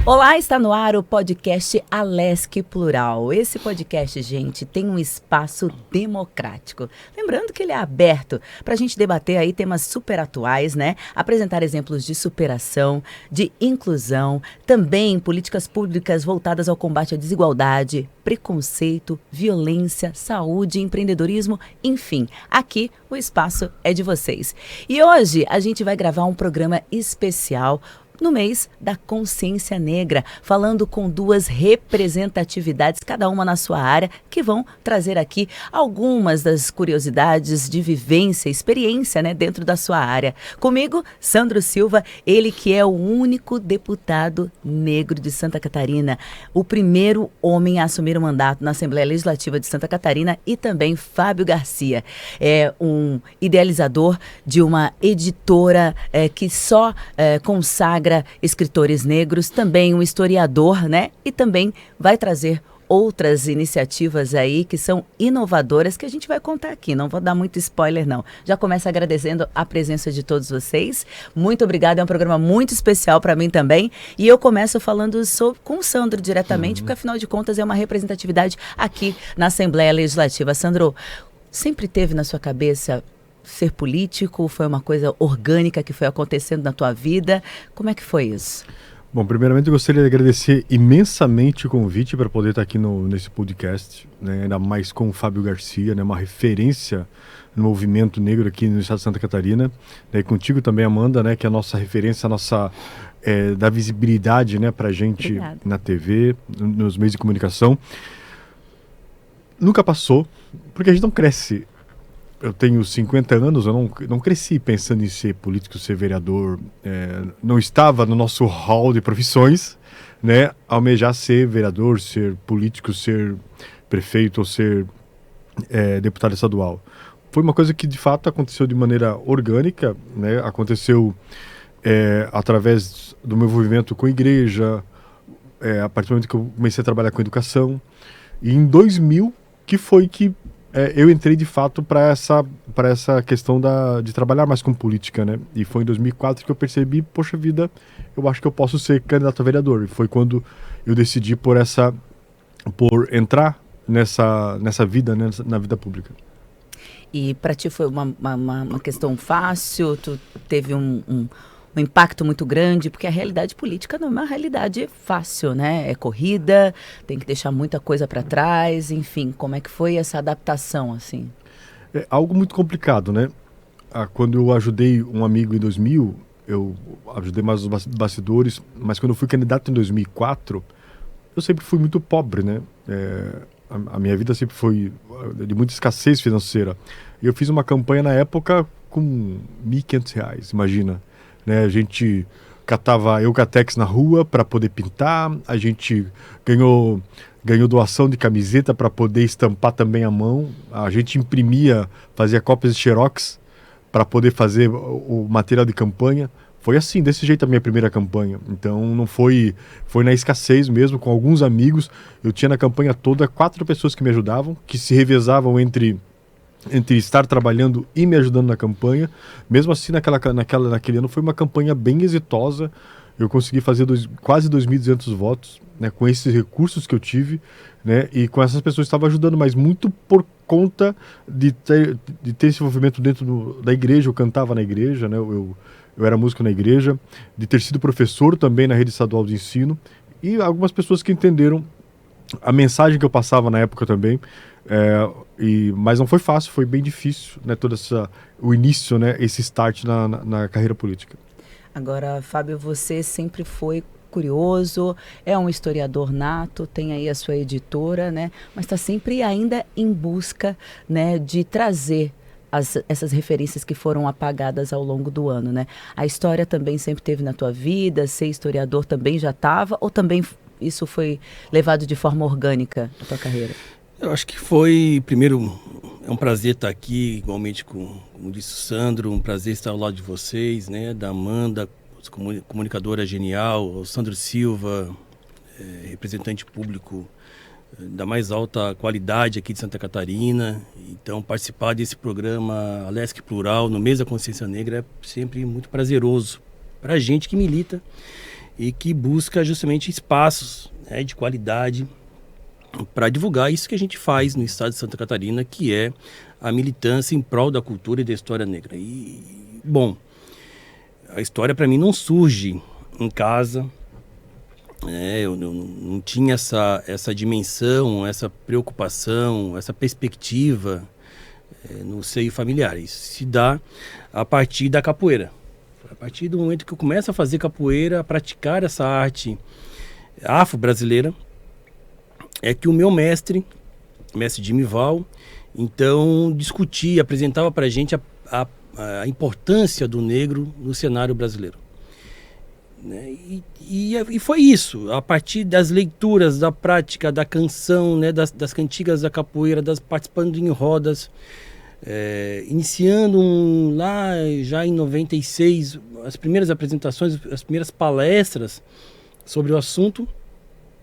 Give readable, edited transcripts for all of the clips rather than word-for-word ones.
Olá, está no ar o podcast Alesc Plural. Esse podcast, gente, tem um espaço democrático. Lembrando que ele é aberto para a gente debater aí temas super atuais, né? Apresentar exemplos de superação, de inclusão, também políticas públicas voltadas ao combate à desigualdade, preconceito, violência, saúde, empreendedorismo, enfim. Aqui o espaço é de vocês. E hoje a gente vai gravar um programa especial no mês da consciência negra, falando com duas representatividades, cada uma na sua área, que vão trazer aqui algumas das curiosidades de vivência, experiência, né, dentro da sua área. Comigo, Sandro Silva, ele que é o único deputado negro de Santa Catarina, o primeiro homem a assumir o mandato na Assembleia Legislativa de Santa Catarina, e também Fábio Garcia, é um idealizador de uma editora que só consagra escritores negros, também um historiador, né? E também vai trazer outras iniciativas aí que são inovadoras que a gente vai contar aqui. Não vou dar muito spoiler, não. Já começo agradecendo a presença de todos vocês. Muito obrigada, é um programa muito especial para mim também. E eu começo falando com o Sandro diretamente, porque afinal de contas é uma representatividade aqui na Assembleia Legislativa. Sandro, sempre teve na sua cabeça ser político? Foi uma coisa orgânica que foi acontecendo na tua vida? Como é que foi isso? Bom, primeiramente eu gostaria de agradecer imensamente o convite para poder estar aqui nesse podcast, né, ainda mais com o Fábio Garcia, né, uma referência no movimento negro aqui no estado de Santa Catarina, né, e contigo também, Amanda, né, que é a nossa referência, a nossa da visibilidade, né, para a gente. Obrigada. Na TV, nos meios de comunicação. Nunca passou, porque a gente não cresce. Eu tenho 50 anos, eu não cresci pensando em ser político, ser vereador, não estava no nosso hall de profissões, né, almejar ser vereador, ser político, ser prefeito ou ser deputado estadual. Foi uma coisa que de fato aconteceu de maneira orgânica, né, aconteceu através do meu envolvimento com a igreja, a partir do momento que eu comecei a trabalhar com educação, e em 2000 que foi que eu entrei de fato para essa questão de trabalhar mais com política, né? E foi em 2004 que eu percebi, poxa vida, eu acho que eu posso ser candidato a vereador. E foi quando eu decidi por entrar nessa vida, né, na vida pública. E para ti foi uma questão fácil? Tu teve um impacto muito grande, porque a realidade política não é uma realidade fácil, né? É corrida, tem que deixar muita coisa para trás, enfim, como é que foi essa adaptação, assim? É algo muito complicado, né? Quando eu ajudei um amigo em 2000, eu ajudei mais os bastidores, mas quando eu fui candidato em 2004, eu sempre fui muito pobre, né? A minha vida sempre foi de muita escassez financeira. E eu fiz uma campanha na época com R$1.500, imagina. Né, a gente catava Eucatex na rua para poder pintar, a gente ganhou doação de camiseta para poder estampar também à mão, a gente fazia cópias de xerox para poder fazer o material de campanha. Foi assim, desse jeito a minha primeira campanha. Então não foi na escassez mesmo, com alguns amigos. Eu tinha na campanha toda 4 pessoas que me ajudavam, que se revezavam entre estar trabalhando e me ajudando na campanha. Mesmo assim, naquele ano foi uma campanha bem exitosa. Eu consegui fazer quase 2.200 votos, né, com esses recursos que eu tive, né, e com essas pessoas que estavam ajudando, mas muito por conta de ter esse envolvimento dentro da igreja. Eu cantava na igreja, né, eu era músico na igreja, de ter sido professor também na rede estadual de ensino, e algumas pessoas que entenderam a mensagem que eu passava na época também. Mas não foi fácil, foi bem difícil, né, o início, né, esse start na carreira política. Agora, Fábio, você sempre foi curioso, é um historiador nato, tem aí a sua editora, né, mas está sempre ainda em busca, né, de trazer essas referências que foram apagadas ao longo do ano, né? A história também sempre teve na tua vida, ser historiador também já estava, ou também isso foi levado de forma orgânica na tua carreira? Eu acho que foi, primeiro, é um prazer estar aqui, igualmente como disse o Sandro, um prazer estar ao lado de vocês, né, da Amanda, comunicadora genial, o Sandro Silva, representante público da mais alta qualidade aqui de Santa Catarina. Então, participar desse programa Alesc Plural, no mês da Consciência Negra, é sempre muito prazeroso para a gente que milita e que busca justamente espaços, né, de qualidade para divulgar isso que a gente faz no estado de Santa Catarina, que é a militância em prol da cultura e da história negra. E, bom, a história para mim não surge em casa, eu não tinha essa dimensão, essa preocupação, essa perspectiva no seio familiar. Isso se dá a partir da capoeira. A partir do momento que eu começo a fazer capoeira, a praticar essa arte afro-brasileira, é que o meu mestre Dimival, então discutia, apresentava para a gente a importância do negro no cenário brasileiro. Né? E foi isso, a partir das leituras, da prática, da canção, né? das cantigas da capoeira, participando em rodas, iniciando lá já em 96, as primeiras apresentações, as primeiras palestras sobre o assunto,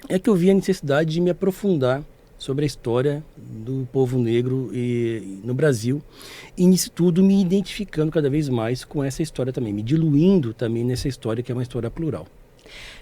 é que eu vi a necessidade de me aprofundar sobre a história do povo negro no Brasil, e nisso tudo me identificando cada vez mais com essa história também, me diluindo também nessa história que é uma história plural.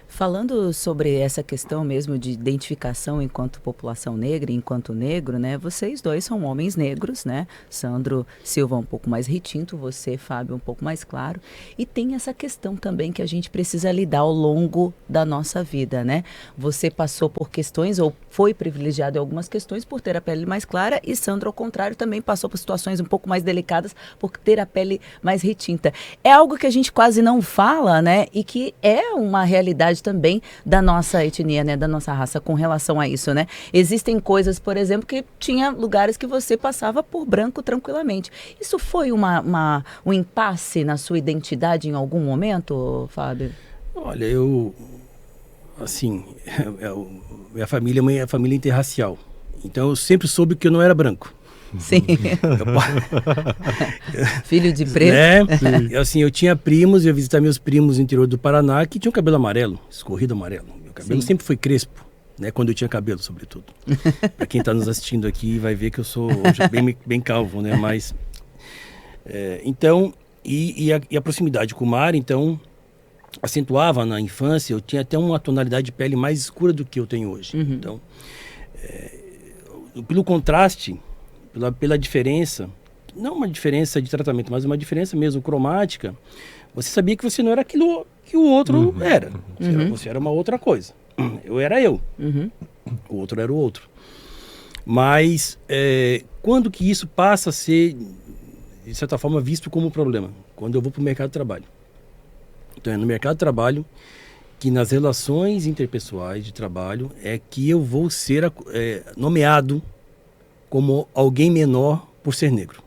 Falando sobre essa questão mesmo de identificação enquanto população negra, enquanto negro, né? Vocês dois são homens negros, né? Sandro Silva um pouco mais retinto, você, Fábio, um pouco mais claro. E tem essa questão também que a gente precisa lidar ao longo da nossa vida, né? Você passou por questões, ou foi privilegiado em algumas questões por ter a pele mais clara, e Sandro, ao contrário, também passou por situações um pouco mais delicadas por ter a pele mais retinta. É algo que a gente quase não fala, né? E que é uma realidade também da nossa etnia, né, da nossa raça com relação a isso, né? Existem coisas, por exemplo, que tinha lugares que você passava por branco tranquilamente. Isso foi um impasse na sua identidade em algum momento, Fábio? Olha, minha família é uma família interracial. Então eu sempre soube que eu não era branco. Sim. Filho de preto. Né? Eu tinha primos, eu ia visitar meus primos no interior do Paraná que tinham cabelo amarelo, escorrido amarelo. Meu cabelo sempre foi crespo, né? Quando eu tinha cabelo, sobretudo. Para quem está nos assistindo aqui vai ver que eu sou hoje bem calvo, né? Mas, então, a proximidade com o mar, então, acentuava na infância, eu tinha até uma tonalidade de pele mais escura do que eu tenho hoje. Uhum. Então, pelo contraste, pela diferença, não uma diferença de tratamento, mas uma diferença mesmo cromática, você sabia que você não era aquilo que o outro era. Você era uma outra coisa. Eu era eu. O outro era o outro. Mas quando que isso passa a ser, de certa forma, visto como um problema? Quando eu vou para o mercado de trabalho. Então é no mercado de trabalho que nas relações interpessoais de trabalho é que eu vou ser nomeado como alguém menor por ser negro.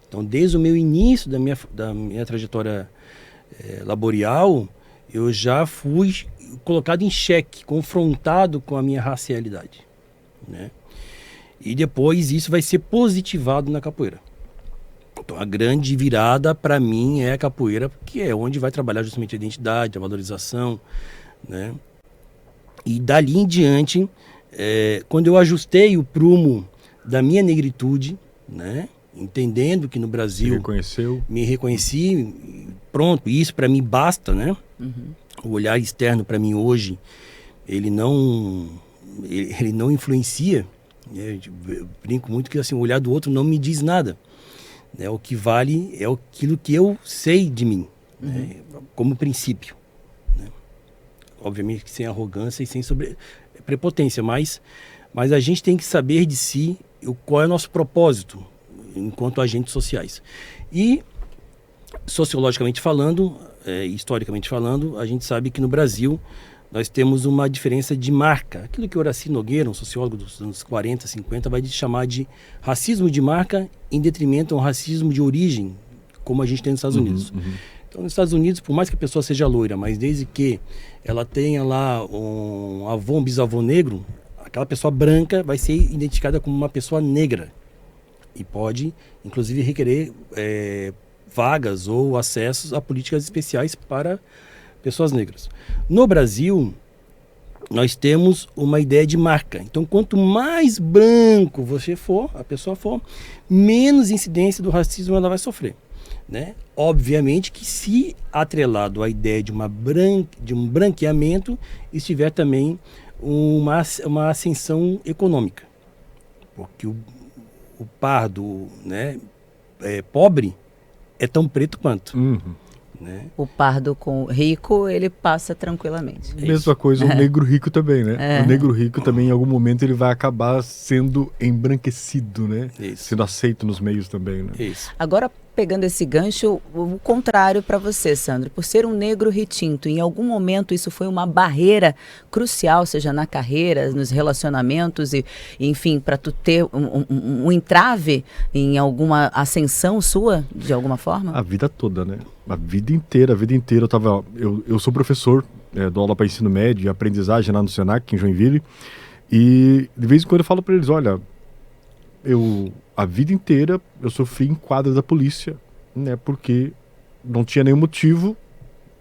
Então, desde o meu início da minha trajetória laborial, eu já fui colocado em xeque, confrontado com a minha racialidade, né? E depois isso vai ser positivado na capoeira. Então, a grande virada para mim é a capoeira, que é onde vai trabalhar justamente a identidade, a valorização, né? E dali em diante, quando eu ajustei o prumo da minha negritude, né? Entendendo que no Brasil me reconheci, pronto, isso para mim basta, né? O olhar externo para mim hoje, ele não influencia, né? Eu brinco muito que assim, o olhar do outro não me diz nada, né? O que vale é aquilo que eu sei de mim, né? Como princípio, né? Obviamente que sem arrogância e sem prepotência, mas a gente tem que saber de si qual é o nosso propósito enquanto agentes sociais. E, sociologicamente falando, historicamente falando, a gente sabe que no Brasil nós temos uma diferença de marca. Aquilo que Horaci Nogueira, um sociólogo dos anos 40, 50, vai chamar de racismo de marca em detrimento a um racismo de origem, como a gente tem nos Estados Unidos. Então, nos Estados Unidos, por mais que a pessoa seja loira, mas desde que ela tenha lá um avô, um bisavô negro, aquela pessoa branca vai ser identificada como uma pessoa negra e pode, inclusive, requerer vagas ou acessos a políticas especiais para pessoas negras. No Brasil, nós temos uma ideia de marca. Então, quanto mais branco a pessoa for, menos incidência do racismo ela vai sofrer. né? Obviamente que se atrelado à ideia de um branqueamento, estiver também uma ascensão econômica. Porque o pardo, né, pobre é tão preto quanto. Né? O pardo com rico, ele passa tranquilamente. Mesma coisa o negro rico também, né? O negro rico também, em algum momento, ele vai acabar sendo embranquecido, né? Sendo aceito nos meios também, né? Agora, pegando esse gancho, o contrário para você, Sandro. Por ser um negro retinto, em algum momento isso foi uma barreira crucial, seja na carreira, nos relacionamentos e enfim, para tu ter um entrave em alguma ascensão sua, de alguma forma? A vida toda, né? A vida inteira. Eu sou professor, dou aula para ensino médio e aprendizagem lá no Senac, em Joinville, e de vez em quando eu falo para eles, olha, a vida inteira eu sofri em quadra da polícia, né? Porque não tinha nenhum motivo.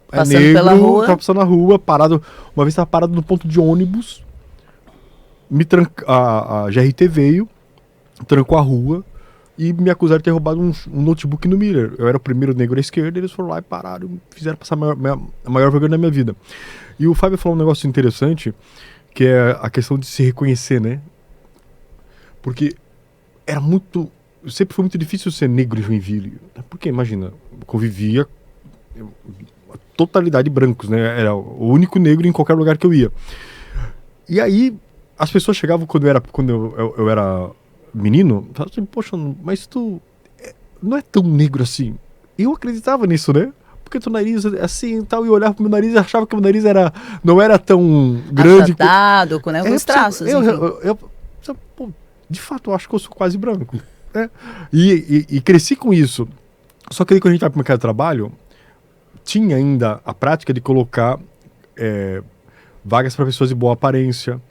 Passando negro, pela rua. Tava passando na rua, parado. Uma vez estava parado no ponto de ônibus, a GRT veio, trancou a rua e me acusaram de ter roubado um notebook no Miller. Eu era o primeiro negro à esquerda, eles foram lá e pararam e fizeram passar a maior vergonha da minha vida. E o Fábio falou um negócio interessante, que é a questão de se reconhecer, né? Porque sempre foi muito difícil ser negro em Joinville. Porque, imagina, convivia a totalidade de brancos, né? Era o único negro em qualquer lugar que eu ia. E aí, as pessoas chegavam quando eu era menino, falavam assim, poxa, mas tu não é tão negro assim. E eu acreditava nisso, né? Porque teu nariz é assim e tal, e eu olhava pro meu nariz e achava que o meu nariz não era tão grande. Achatado, com os traços, pô, de fato, eu acho que eu sou quase branco. Né? E cresci com isso. Só que aí, quando a gente vai para o mercado de trabalho, tinha ainda a prática de colocar vagas para pessoas de boa aparência,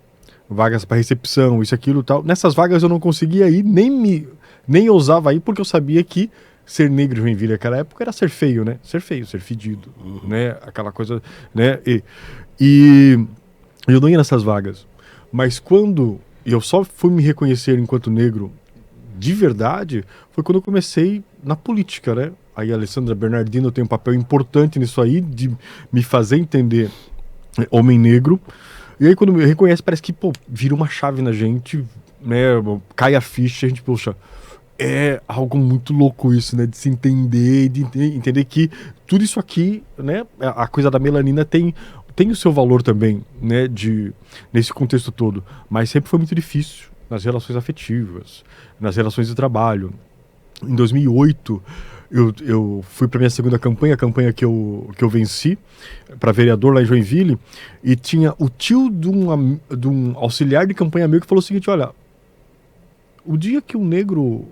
vagas para recepção, isso, aquilo e tal. Nessas vagas eu não conseguia ir, nem ousava ir, porque eu sabia que ser negro em Joinville naquela época era ser feio, né? Ser feio, ser fedido, né? Aquela coisa, né? E eu não ia nessas vagas. Mas quando eu só fui me reconhecer enquanto negro de verdade, foi quando eu comecei na política, né? Aí a Alessandra Bernardino tem um papel importante nisso aí, de me fazer entender homem negro. E aí quando me reconhece, parece que, vira uma chave na gente, né? Cai a ficha, a gente, poxa, é algo muito louco isso, né? De se entender, de entender que tudo isso aqui, né? A coisa da melanina tem o seu valor também, né, nesse contexto todo, mas sempre foi muito difícil nas relações afetivas, nas relações de trabalho. Em 2008, eu fui para minha segunda campanha, a campanha que eu venci, para vereador lá em Joinville, e tinha o tio de um auxiliar de campanha meu que falou o seguinte, olha, o dia que um negro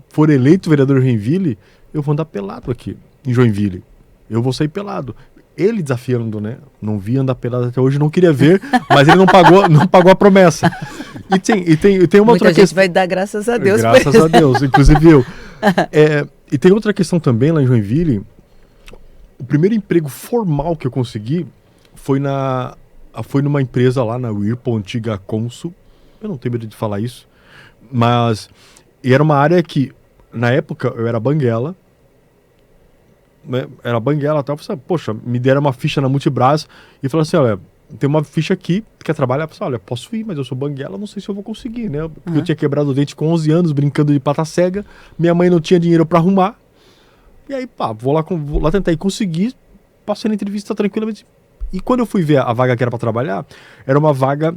for eleito vereador em Joinville, eu vou andar pelado aqui, em Joinville. Eu vou sair pelado. Ele desafiando, né? Não vi andar pelado até hoje, não queria ver, mas ele não pagou a promessa. E tem uma outra questão. Muita gente vai dar graças a Deus. Graças a Deus, inclusive eu. E tem outra questão também lá em Joinville. O primeiro emprego formal que eu consegui foi numa empresa lá na Whirlpool, antiga Consul. Eu não tenho medo de falar isso. Mas era uma área que, na época, eu era banguela. Né? Era banguela e tal. Poxa, me deram uma ficha na Multibras e falaram assim, olha, tem uma ficha aqui, quer trabalhar? Eu falei, olha, posso ir, mas eu sou banguela, não sei se eu vou conseguir, né? Porque eu tinha quebrado o dente com 11 anos, brincando de pata cega, minha mãe não tinha dinheiro para arrumar, e aí, vou lá tentar e conseguir, passei na entrevista tranquilamente. E quando eu fui ver a vaga que era para trabalhar, era uma vaga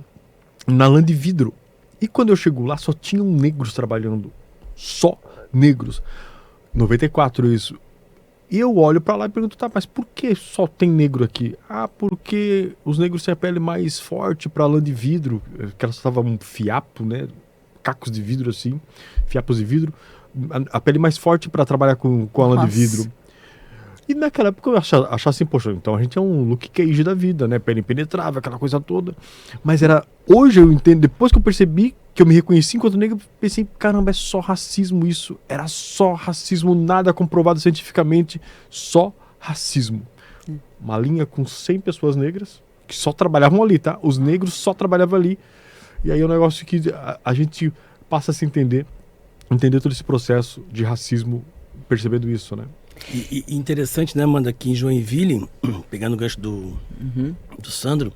na lã de vidro. E quando eu chego lá, só tinham negros trabalhando. Só negros. 94 isso. E eu olho pra lá e pergunto, tá, mas por que só tem negro aqui? Ah, porque os negros têm a pele mais forte pra lã de vidro, que elas estavam um fiapo, né? Cacos de vidro assim, fiapos de vidro. A pele mais forte pra trabalhar com a lã de vidro. E naquela época eu achava assim, poxa, então a gente é um Luke Cage da vida, né? Pele impenetrável, aquela coisa toda. Mas hoje eu entendo, depois que eu percebi, que eu me reconheci enquanto negro, pensei, caramba, é só racismo isso. Era só racismo, nada comprovado cientificamente, só racismo. Uma linha com 100 pessoas negras, que só trabalhavam ali, tá? Os negros só trabalhavam ali. E aí é um negócio que a gente passa a se entender todo esse processo de racismo percebendo isso, né? E interessante, né, Amanda, aqui em Joinville, pegando o gancho do Sandro,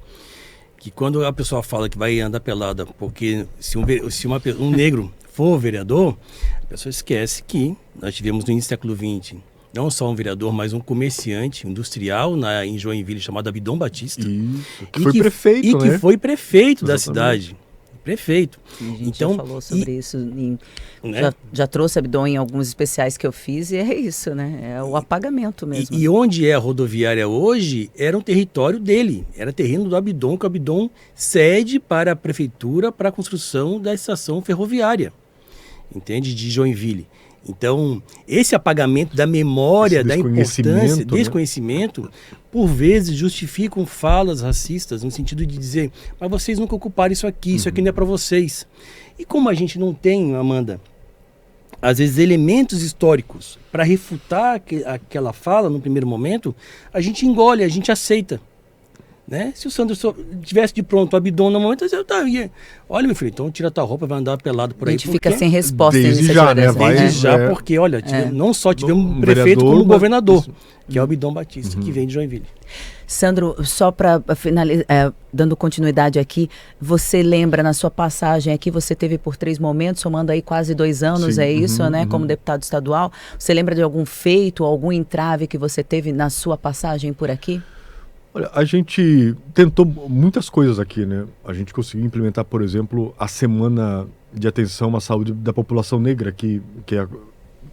que quando a pessoa fala que vai andar pelada, porque se um negro for vereador, a pessoa esquece que nós tivemos no início do século XX não só um vereador, mas um comerciante industrial em Joinville chamado Abdon Batista. Isso, que foi prefeito, e né? que foi prefeito da Exatamente. cidade. Prefeito. A gente Então, já falou sobre isso, né? já trouxe Abdon em alguns especiais que eu fiz e é isso, né? É o apagamento mesmo. E onde é a rodoviária hoje era um território dele, era terreno do Abdon, que o Abdon cede para a prefeitura para a construção da estação ferroviária, entende? De Joinville. Então, esse apagamento da memória, da importância, desconhecimento, por vezes justificam falas racistas no sentido de dizer, mas vocês nunca ocuparam isso aqui não é para vocês. E como a gente não tem, Amanda, às vezes elementos históricos para refutar aquela fala no primeiro momento, a gente engole, a gente aceita. Né? Se o Sandro tivesse de pronto o Abdon no momento, eu estaria. Olha, meu filho, então tira tua roupa e vai andar pelado por aí. A gente fica sem resposta. Desde já, né? Desde já, porque, olha, não só tivemos um prefeito como um governador, que é o Abdon Batista, que vem de Joinville. Sandro, só para finalizar, dando continuidade aqui, você lembra na sua passagem aqui, você teve por 3 momentos, somando aí quase 2 anos, Sim. é isso, né? Como deputado estadual. Você lembra de algum feito, algum entrave que você teve na sua passagem por aqui? Olha, a gente tentou muitas coisas aqui, né? A gente conseguiu implementar, por exemplo, a semana de atenção à saúde da população negra, que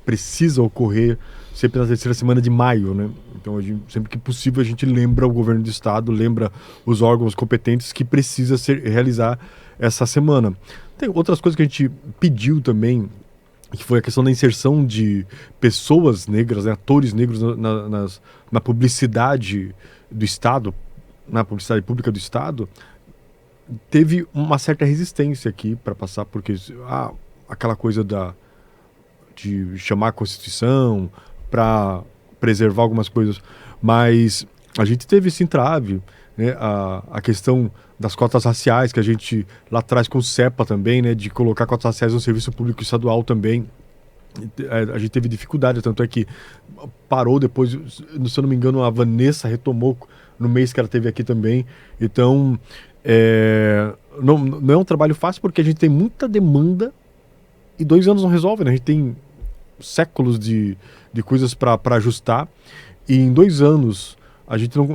precisa ocorrer sempre na 3ª semana de maio, né? Então, sempre que possível, a gente lembra o governo do estado, lembra os órgãos competentes que precisa realizar essa semana. Tem outras coisas que a gente pediu também, que foi a questão da inserção de pessoas negras, né, atores negros na publicidade do Estado, na publicidade pública do Estado. Teve uma certa resistência aqui para passar, porque aquela coisa de chamar a Constituição para preservar algumas coisas, mas a gente teve esse entrave, né, a questão das cotas raciais, que a gente lá atrás com o CEPA também, né, de colocar cotas raciais no serviço público estadual também, a gente teve dificuldade, tanto é que parou depois, se eu não me engano, a Vanessa retomou no mês que ela teve aqui também. Então, não é um trabalho fácil, porque a gente tem muita demanda e 2 anos não resolve, né? A gente tem séculos de coisas para ajustar, e em 2 anos a gente não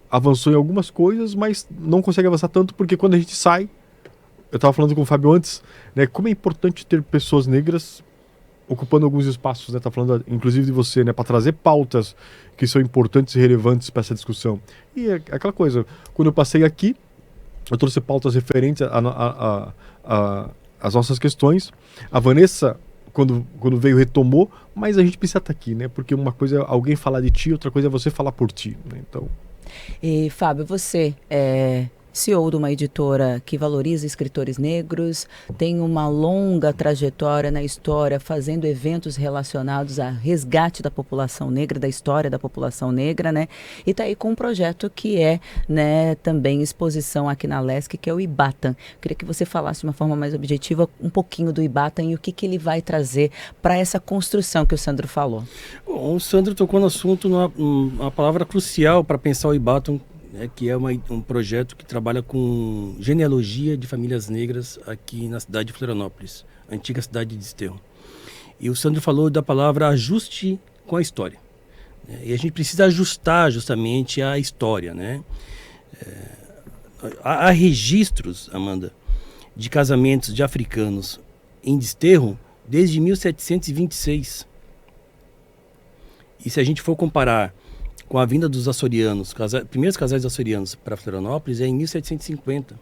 avançou em algumas coisas, mas não consegue avançar tanto, porque quando a gente sai, eu estava falando com o Fábio antes, né, como é importante ter pessoas negras ocupando alguns espaços, né? Tá falando inclusive de você, né, para trazer pautas que são importantes e relevantes para essa discussão. E é aquela coisa, quando eu passei aqui, eu trouxe pautas referentes às nossas questões. A Vanessa, quando veio, retomou, mas a gente precisa estar aqui, né? Porque uma coisa é alguém falar de ti, outra coisa é você falar por ti, né? Então... E, Fábio, você é CEO de uma editora que valoriza escritores negros, tem uma longa trajetória na história fazendo eventos relacionados a resgate da população negra, da história da população negra, né? E está aí com um projeto que é, né, também exposição aqui na LESC, que é o Ibatam. Queria que você falasse de uma forma mais objetiva um pouquinho do Ibatam e o que ele vai trazer para essa construção que o Sandro falou. Bom, o Sandro tocou no assunto, uma palavra crucial para pensar o Ibatam, que é um projeto que trabalha com genealogia de famílias negras aqui na cidade de Florianópolis, antiga cidade de Desterro. E o Sandro falou da palavra ajuste com a história. E a gente precisa ajustar justamente a história, né? Há registros, Amanda, de casamentos de africanos em Desterro desde 1726. E se a gente for comparar com a vinda dos açorianos, primeiros casais açorianos para Florianópolis, é em 1750.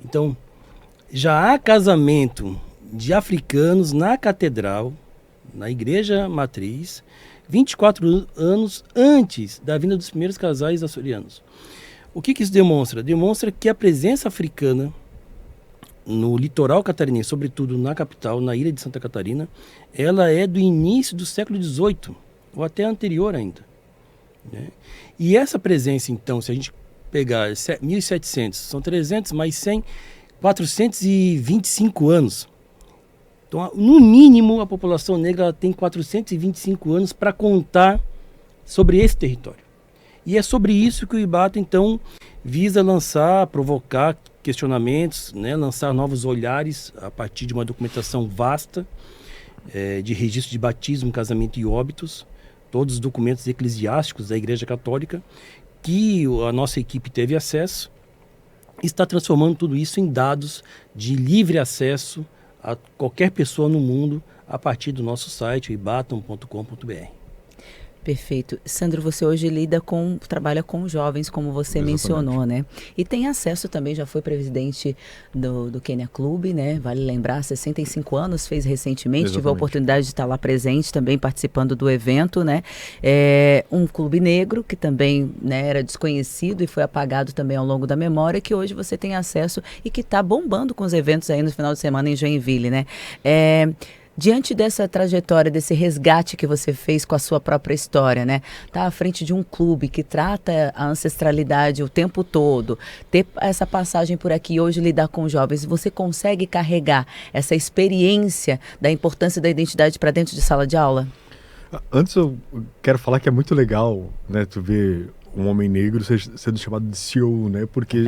Então, já há casamento de africanos na catedral, na igreja matriz, 24 anos antes da vinda dos primeiros casais açorianos. O que isso demonstra? Demonstra que a presença africana no litoral catarinense, sobretudo na capital, na ilha de Santa Catarina, ela é do início do século XVIII, ou até anterior ainda. Né? E essa presença, então, se a gente pegar 1.700, são 300 mais 100, 425 anos. Então, no mínimo, a população negra ela tem 425 anos para contar sobre esse território. E é sobre isso que o IBATA, então, visa lançar, provocar questionamentos, né, lançar novos olhares a partir de uma documentação vasta de registro de batismo, casamento e óbitos, todos os documentos eclesiásticos da Igreja Católica, que a nossa equipe teve acesso, está transformando tudo isso em dados de livre acesso a qualquer pessoa no mundo a partir do nosso site, ibatam.com.br. Perfeito. Sandro, você hoje trabalha com jovens, como você mencionou, né? E tem acesso também, já foi presidente do Kenya Club, né? Vale lembrar, 65 anos, fez recentemente, tive a oportunidade de estar lá presente também, participando do evento, né? Um clube negro, que também, né, era desconhecido e foi apagado também ao longo da memória, que hoje você tem acesso e que está bombando com os eventos aí no final de semana em Joinville, né? Diante dessa trajetória, desse resgate que você fez com a sua própria história, né? Tá à frente de um clube que trata a ancestralidade o tempo todo, ter essa passagem por aqui hoje, lidar com jovens, você consegue carregar essa experiência da importância da identidade para dentro de sala de aula? Antes eu quero falar que é muito legal, né, tu ver um homem negro sendo chamado de CEO, né? Porque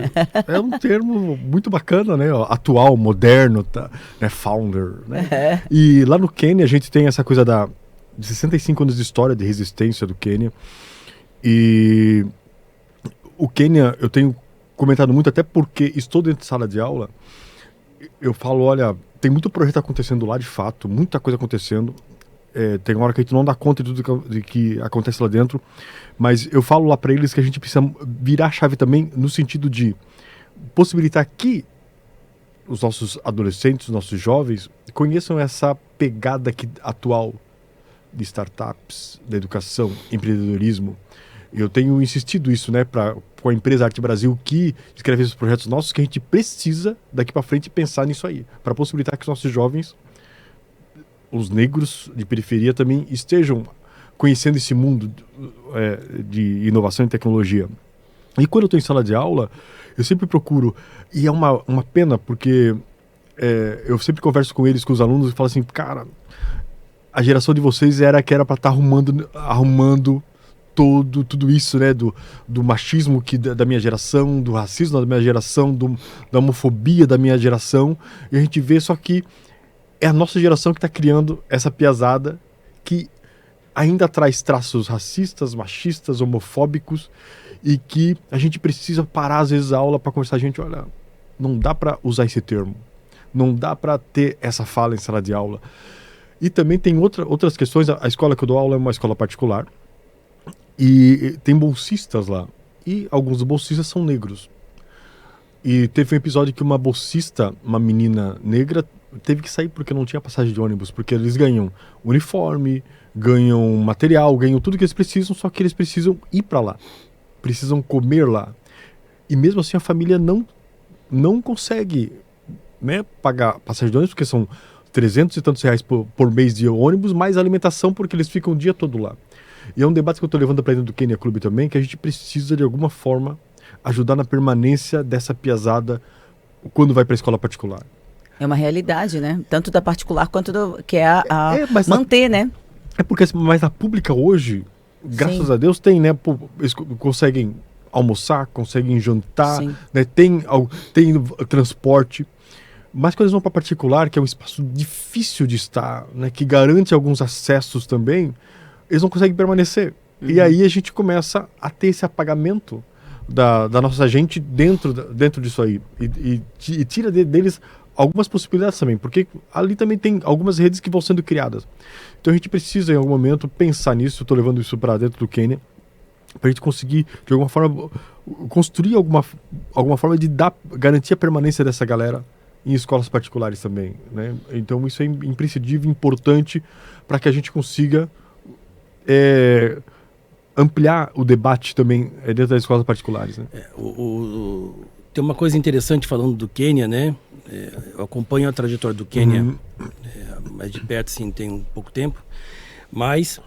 é um termo muito bacana, né? Atual, moderno, tá? Né? Founder, né? E lá no Quênia a gente tem essa coisa de 65 anos de história de resistência do Quênia. E o Quênia, eu tenho comentado muito, até porque estou dentro de sala de aula, eu falo, olha, tem muito projeto acontecendo lá de fato, muita coisa acontecendo. Tem uma hora que a gente não dá conta de tudo que acontece lá dentro, mas eu falo lá para eles que a gente precisa virar a chave também no sentido de possibilitar que os nossos adolescentes, os nossos jovens conheçam essa pegada atual de startups, da educação, empreendedorismo. Eu tenho insistido isso, né, com a empresa Arte Brasil, que escreve esses projetos nossos, que a gente precisa daqui para frente pensar nisso aí, para possibilitar que os nossos jovens, os negros de periferia, também estejam conhecendo esse mundo de inovação e tecnologia. E quando eu estou em sala de aula, eu sempre procuro, e é uma pena, porque eu sempre converso com eles, com os alunos, e falo assim, cara, a geração de vocês era para estar arrumando tudo isso, né, do machismo da minha geração, do racismo da minha geração, da homofobia da minha geração, e a gente vê só que é a nossa geração que está criando essa piazada que ainda traz traços racistas, machistas, homofóbicos, e que a gente precisa parar às vezes a aula para conversar. Gente, olha, não dá para usar esse termo, não dá para ter essa fala em sala de aula. E também tem outras questões. A escola que eu dou aula é uma escola particular e tem bolsistas lá, e alguns bolsistas são negros. E teve um episódio que uma bolsista, uma menina negra, teve que sair porque não tinha passagem de ônibus, porque eles ganham uniforme, ganham material, ganham tudo que eles precisam, só que eles precisam ir para lá, precisam comer lá. E mesmo assim a família não consegue, né, pagar passagem de ônibus, porque são 300 e tantos reais por mês de ônibus, mais alimentação, porque eles ficam o dia todo lá. E é um debate que eu estou levando para dentro do Kenya Club também, que a gente precisa de alguma forma ajudar na permanência dessa piazada quando vai para a escola particular. É uma realidade, né? Tanto da particular quanto que é manter, né? É porque, mas na pública hoje, graças a Deus, tem, né? Eles conseguem almoçar, conseguem jantar, né? Tem transporte. Mas quando eles vão para particular, que é um espaço difícil de estar, né? Que garante alguns acessos também, eles não conseguem permanecer. E aí a gente começa a ter esse apagamento da nossa gente dentro disso aí. E tira deles algumas possibilidades também, porque ali também tem algumas redes que vão sendo criadas. Então a gente precisa, em algum momento, pensar nisso. Eu estou levando isso para dentro do Quênia, para a gente conseguir, de alguma forma, construir alguma forma de garantir a permanência dessa galera em escolas particulares também, né? Então isso é imprescindível, importante, para que a gente consiga ampliar o debate também dentro das escolas particulares, né? Tem uma coisa interessante falando do Quênia, né? Eu acompanho a trajetória do Quênia mais de perto, sim, tem um pouco tempo. Mas,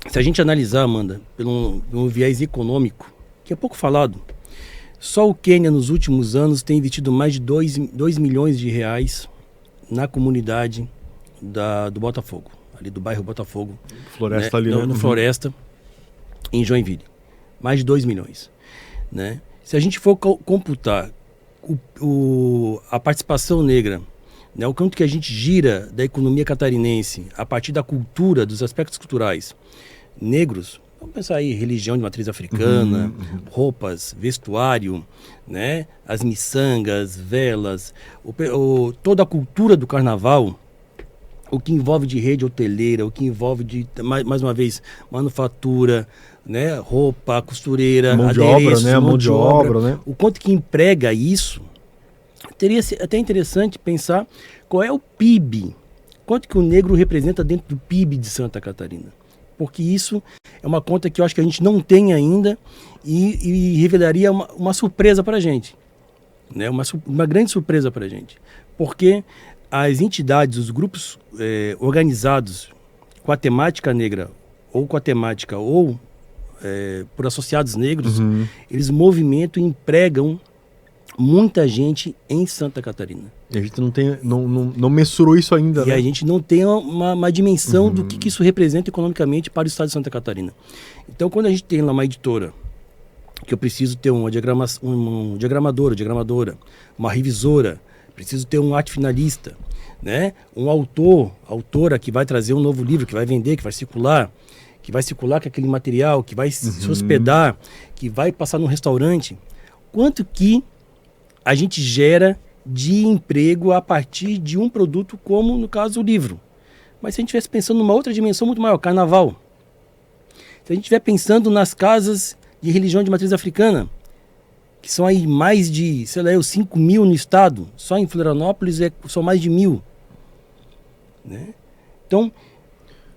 se a gente analisar, Amanda, pelo viés econômico, que é pouco falado, só o Quênia, nos últimos anos, tem investido mais de 2 milhões de reais na comunidade do Botafogo, ali do bairro Botafogo. Floresta, né? ali, né? No Floresta, em Joinville. Mais de 2 milhões. Né? Se a gente for computar a participação negra, né, o quanto que a gente gira da economia catarinense a partir da cultura, dos aspectos culturais negros, vamos pensar aí, religião de matriz africana, roupas, vestuário, né, as miçangas, velas, toda a cultura do carnaval, o que envolve de rede hoteleira, o que envolve de, mais uma vez, manufatura, né, roupa, costureira, mão de adereços, obra, né? Mão de obra, né? O quanto que emprega isso, teria até interessante pensar qual é o PIB, quanto que o negro representa dentro do PIB de Santa Catarina. Porque isso é uma conta que eu acho que a gente não tem ainda e revelaria uma surpresa para a gente. Né? Uma grande surpresa para a gente. Porque as entidades, os grupos organizados com a temática negra, ou com a temática, ou por associados negros, eles movimentam e empregam muita gente em Santa Catarina. E a gente não mensurou isso ainda, e né? a gente não tem uma dimensão do que isso representa economicamente para o estado de Santa Catarina. Então, quando a gente tem lá uma editora, que eu preciso ter um diagramadora, uma revisora, preciso ter um arte finalista, né? Um autora que vai trazer um novo livro, que vai vender, que vai circular com aquele material, que vai se hospedar, que vai passar num restaurante. Quanto que a gente gera de emprego a partir de um produto como, no caso, o livro. Mas se a gente estivesse pensando numa outra dimensão muito maior, carnaval. Se a gente estiver pensando nas casas de religião de matriz africana, que são aí mais de, 5 mil no estado, só em Florianópolis são mais de 1.000. Né? Então,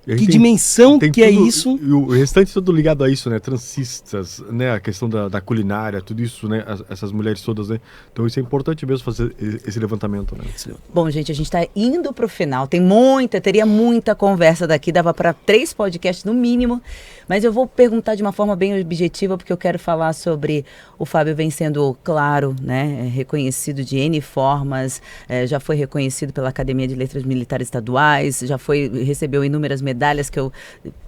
que dimensão que tudo, é isso? E o restante tudo ligado a isso, né? Transistas, né? A questão da culinária, tudo isso, né? Essas mulheres todas, né? Então isso é importante mesmo fazer esse levantamento, né? Bom, gente, a gente está indo para o final. Teria muita conversa daqui, dava para 3 podcasts no mínimo, mas eu vou perguntar de uma forma bem objetiva, porque eu quero falar sobre o Fábio vem sendo, claro, né? Reconhecido de N formas, já foi reconhecido pela Academia de Letras Militares Estaduais, recebeu inúmeras medalhas que eu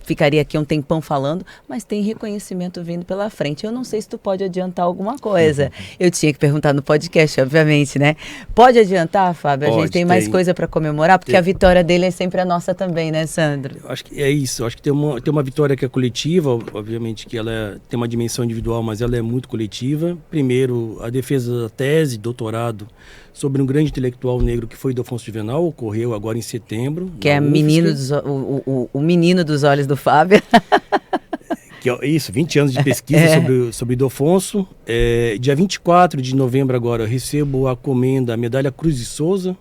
ficaria aqui um tempão falando, mas tem reconhecimento vindo pela frente. Eu não sei se tu pode adiantar alguma coisa. Eu tinha que perguntar no podcast, obviamente, né? Pode adiantar, Fábio? A gente tem mais coisa para comemorar, porque a vitória dele é sempre a nossa também, né, Sandro? Eu acho que é isso. Eu acho que tem uma vitória que é coletiva, obviamente que ela tem uma dimensão individual, mas ela é muito coletiva. Primeiro, a defesa da tese, doutorado, sobre um grande intelectual negro que foi Ildefonso Juvenal, ocorreu agora em setembro. Que é o menino dos olhos do Fábio. Isso, 20 anos de pesquisa sobre Ildefonso. Dia 24 de novembro agora eu recebo a comenda, a medalha Cruz de Souza,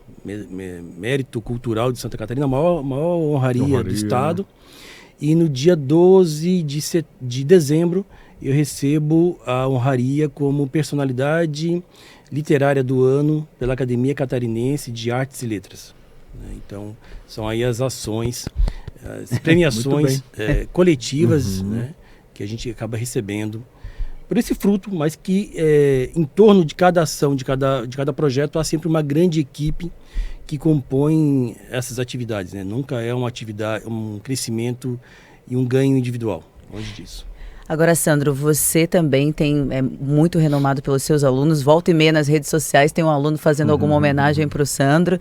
mérito cultural de Santa Catarina, a maior honraria do estado. E no dia 12 de dezembro eu recebo a honraria como personalidade literária do ano pela Academia Catarinense de Artes e Letras. Então, são aí as ações, as premiações coletivas, né, que a gente acaba recebendo por esse fruto, mas que em torno de cada ação, de cada projeto, há sempre uma grande equipe que compõe essas atividades. Né? Nunca é uma atividade, um crescimento e um ganho individual, longe disso. Agora, Sandro, você também é muito renomado pelos seus alunos. Volta e meia nas redes sociais tem um aluno fazendo alguma homenagem para o Sandro.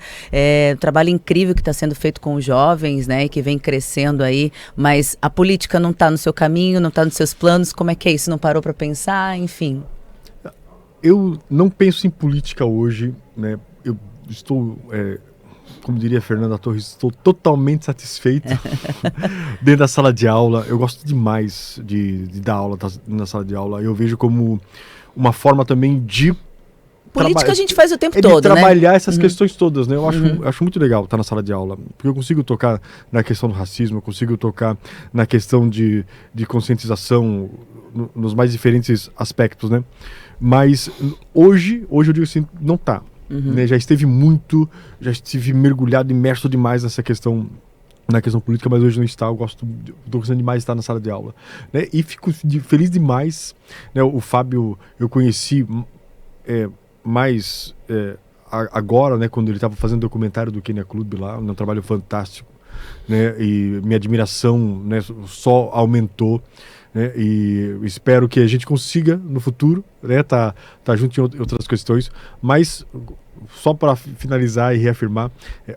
Trabalho incrível que está sendo feito com os jovens, né? E que vem crescendo aí. Mas a política não está no seu caminho, não está nos seus planos. Como é que é isso? Não parou para pensar? Enfim. Eu não penso em política hoje, né? Eu estou... como diria Fernanda Torres, estou totalmente satisfeito dentro da sala de aula. Eu gosto demais de dar aula na sala de aula. Eu vejo como uma forma também de... Política a gente faz o tempo todo, de trabalhar essas questões todas, né? Eu acho muito legal estar na sala de aula, porque eu consigo tocar na questão do racismo, eu consigo tocar na questão de conscientização, nos mais diferentes aspectos, né? Mas hoje eu digo assim, não tá. Né, já estive mergulhado, imerso demais na questão política, mas hoje não está. Estou gostando demais de estar na sala de aula, né, e fico feliz demais, né, o Fábio eu conheci mais agora, né, quando ele estava fazendo o documentário do Quênia Clube lá, um trabalho fantástico, né, e minha admiração, né, só aumentou, né, e espero que a gente consiga no futuro, né, tá junto em outras questões, mas só para finalizar e reafirmar,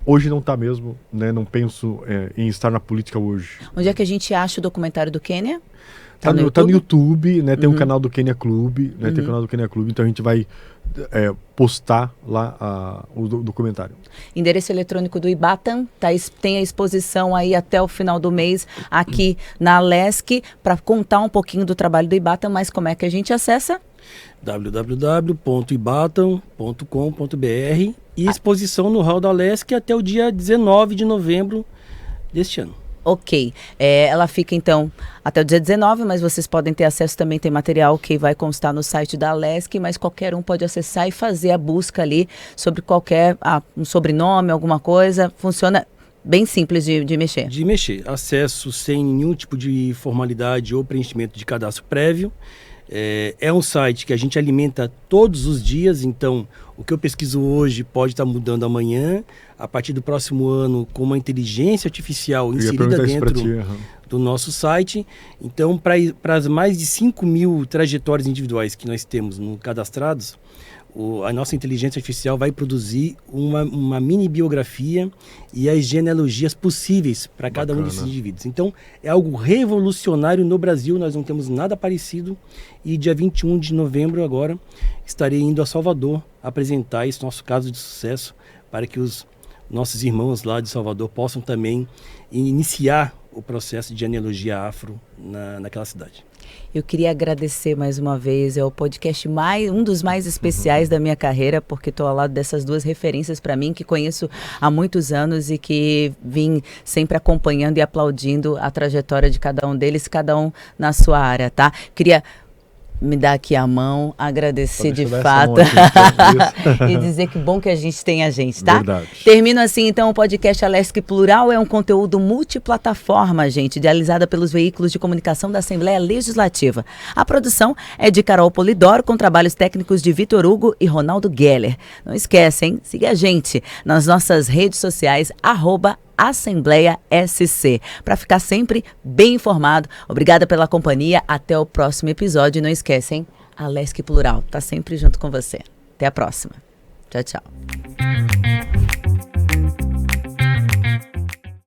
hoje não está mesmo, né, não penso em estar na política hoje. Onde é que a gente acha o documentário do Quênia? Tá no YouTube, né? Tem um canal do Quênia Clube, né? Tem o canal do Quênia Clube, então a gente vai postar lá o documentário. Endereço eletrônico do Ibatam, tem a exposição aí até o final do mês aqui na Alesc, para contar um pouquinho do trabalho do Ibatam, mas como é que a gente acessa? www.ibatam.com.br e exposição no Hall da Alesc até o dia 19 de novembro deste ano. Ok, ela fica então até o dia 19, mas vocês podem ter acesso também, tem material que vai constar no site da Alesc, mas qualquer um pode acessar e fazer a busca ali sobre qualquer, um sobrenome, alguma coisa, funciona bem simples de mexer. De mexer, acesso sem nenhum tipo de formalidade ou preenchimento de cadastro prévio. É um site que a gente alimenta todos os dias, então o que eu pesquiso hoje pode estar mudando amanhã, a partir do próximo ano com uma inteligência artificial inserida dentro do nosso site. Então, para as mais de 5.000 trajetórias individuais que nós temos cadastrados, a nossa inteligência artificial vai produzir uma mini biografia e as genealogias possíveis para cada um desses indivíduos. Então, é algo revolucionário no Brasil, nós não temos nada parecido. E dia 21 de novembro agora estarei indo a Salvador apresentar esse nosso caso de sucesso para que os nossos irmãos lá de Salvador possam também iniciar o processo de genealogia afro naquela cidade. Eu queria agradecer mais uma vez, é o podcast um dos mais especiais da minha carreira, porque estou ao lado dessas duas referências para mim, que conheço há muitos anos e que vim sempre acompanhando e aplaudindo a trajetória de cada um deles, cada um na sua área, tá? Queria me dar aqui a mão, agradecer de fato e dizer que bom que a gente tem a gente, tá? Verdade. Termino assim, então, o podcast Alesc Plural é um conteúdo multiplataforma, gente, idealizada pelos veículos de comunicação da Assembleia Legislativa. A produção é de Carol Polidoro, com trabalhos técnicos de Vitor Hugo e Ronaldo Geller. Não esquece, hein? Siga a gente nas nossas redes sociais, @Assembleia SC, para ficar sempre bem informado. Obrigada pela companhia, até o próximo episódio. E não esquecem, Alesc Plural tá sempre junto com você. Até a próxima. Tchau, tchau.